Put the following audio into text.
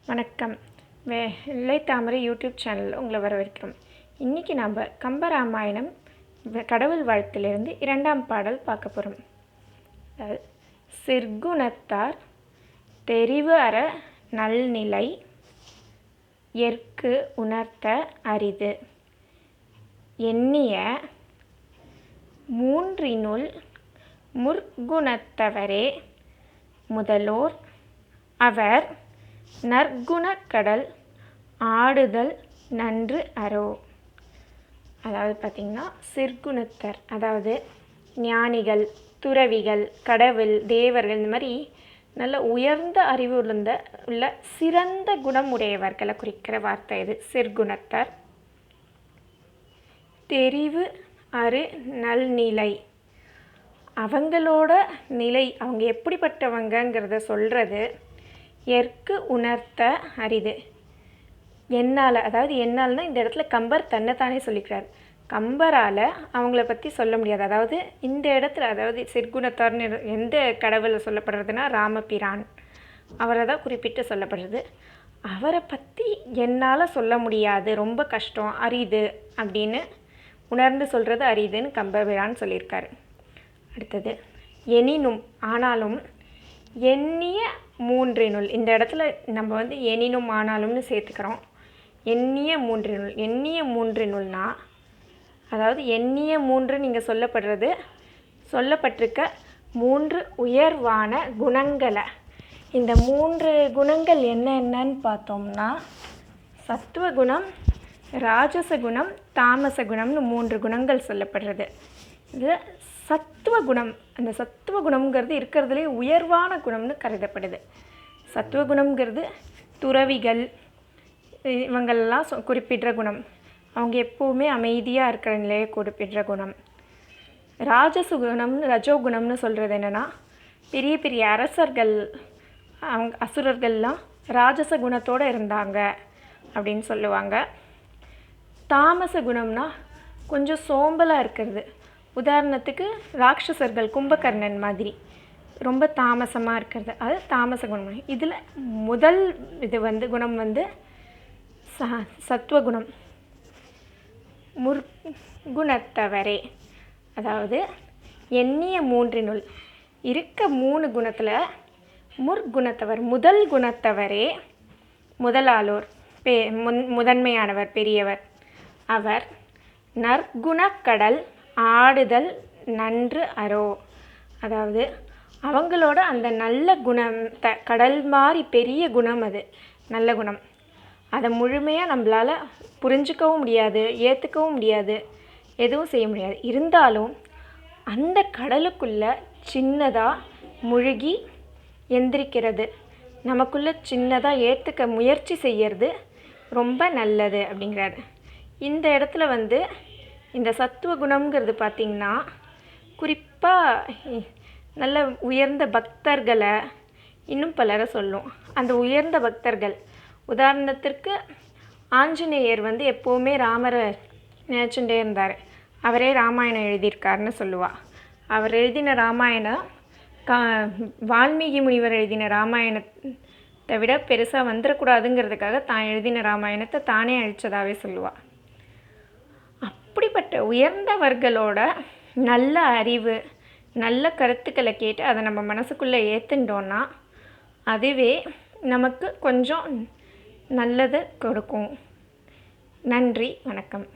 வணக்கம். வெள்ளைத்தாமரை யூடியூப் சேனலில் உங்களை வரவேற்கிறோம். இன்றைக்கி நம்ம கம்ப ராமாயணம் கடவுள் வாழ்த்திலிருந்து 2ஆம் பாடல் பார்க்க போகிறோம். சிர்குணத்தார் தெரிவு அற நல்நிலை எற்கு உணர்த்த அரிது எண்ணிய மூன்றினுள் முற்குணத்தவரே முதலோர் அவர் நற்குண கடல் ஆடுதல் நன்று அரோ. அதாவது பார்த்திங்கன்னா சிற்குணத்தர், அதாவது ஞானிகள், துறவிகள், கடவுள், தேவர்கள், இந்த மாதிரி நல்ல உயர்ந்த அறிவு உள்ள சிறந்த குணம் உடையவர்களை குறிக்கிற வார்த்தை இது சிற்குணத்தர். தெரிவு அரு நல்நிலை, அவங்களோட நிலை, அவங்க எப்படிப்பட்டவங்கிறத சொல்கிறது. எற்கு உணர்த்த அரிது, என்னால், அதாவது என்னால்னா இந்த இடத்துல கம்பர் தன்னைத்தானே சொல்லிக்கிறார். கம்பரால் அவங்கள பற்றி சொல்ல முடியாது. அதாவது இந்த இடத்துல, அதாவது சிற்குணத்தார்னு எந்த கடவுளை சொல்லப்படுறதுன்னா ராமபிரான், அவரை தான் குறிப்பிட்டு சொல்லப்படுறது. அவரை பற்றி என்னால் சொல்ல முடியாது, ரொம்ப கஷ்டம், அரிது அப்படின்னு உணர்ந்து சொல்கிறது அரிதுன்னு கம்பபிரான் சொல்லியிருக்காரு. அடுத்தது எனினும், ஆனாலும், எண்ணிய மூன்றினுள், இந்த இடத்துல நம்ம வந்து எனினும் ஆனாலும்னு சேர்த்துக்கிறோம். எண்ணிய மூன்றினுள், எண்ணிய மூன்றினுள்னா, அதாவது எண்ணிய மூன்று நீங்கள் சொல்லப்பட்டிருக்க 3 உயர்வான குணங்களை, இந்த 3 குணங்கள் என்னென்னு பார்த்தோம்னா சத்துவகுணம், ராஜச குணம், தாமச குணம்னு 3 குணங்கள் சொல்லப்படுறது. இது சத்துவகுணம், அந்த சத்துவகுணம்ங்கிறது இருக்கிறதுலே உயர்வான குணம்னு கருதப்படுது. சத்துவகுணம்ங்கிறது துறவிகள் இவங்களெல்லாம் குறிப்பிடுற குணம். அவங்க எப்போவுமே அமைதியாக இருக்கிற நிலையை குறிப்பிடுற குணம். ராஜசுகுணம்னு, ரஜோகுணம்னு சொல்கிறது என்னென்னா, பெரிய பெரிய அரசர்கள், அவங்க அசுரர்கள்லாம் ராஜச குணத்தோடு இருந்தாங்க அப்படின்னு சொல்லுவாங்க. தாமச குணம்னா கொஞ்சம் சோம்பலாக இருக்கிறது. உதாரணத்துக்கு ராட்சசர்கள், கும்பகர்ணன் மாதிரி ரொம்ப தாமசமாக இருக்கிறது, அது தாமச குணம். இதில் முதல் குணம் வந்து சத்துவகுணம். முற்குணத்தவரே, அதாவது எண்ணிய மூன்றினுள் இருக்க 3 குணத்தில் முற்குணத்தவர், முதல் குணத்தவரே, முதலாளோர், முதன்மையானவர், பெரியவர். அவர் நற்குண கடல் ஆடுதல் நன்று அரோ, அதாவது அவங்களோட அந்த நல்ல குணத்தை, கடல் மாதிரி பெரிய குணம், அது நல்ல குணம், அதை முழுமையாக நம்மளால் புரிஞ்சிக்கவும் முடியாது, ஏற்றுக்கவும் முடியாது, எதுவும் செய்ய முடியாது. இருந்தாலும் அந்த கடலுக்குள்ளே சின்னதாக முழுகி எந்திரிக்கிறது, நமக்குள்ளே சின்னதாக ஏற்றுக்க முயற்சி செய்கிறது ரொம்ப நல்லது அப்படிங்கிறாரு. இந்த இடத்துல வந்து இந்த சத்துவ குணம்ங்கிறது பார்த்திங்கன்னா குறிப்பாக நல்ல உயர்ந்த பக்தர்களை, இன்னும் பலரை சொல்லும். அந்த உயர்ந்த பக்தர்கள், உதாரணத்திற்கு ஆஞ்சநேயர் வந்து எப்போவுமே ராமரை நினச்சுட்டே இருந்தார். அவரே ராமாயணம் எழுதியிருக்காருன்னு சொல்லுவாள். அவர் எழுதின ராமாயணம் வால்மீகி முனிவர் எழுதின ராமாயணத்தை விட பெருசாக வந்துடக்கூடாதுங்கிறதுக்காக தான் எழுதின ராமாயணத்தை தானே அழித்ததாகவே சொல்லுவாள். அப்படிப்பட்ட உயர்ந்தவர்களோட நல்ல அறிவு, நல்ல கருத்துக்களை கேட்டு அதை நம்ம மனசுக்குள்ளே ஏற்றுட்டோன்னா அதுவே நமக்கு கொஞ்சம் நல்லதை கொடுக்கும். நன்றி, வணக்கம்.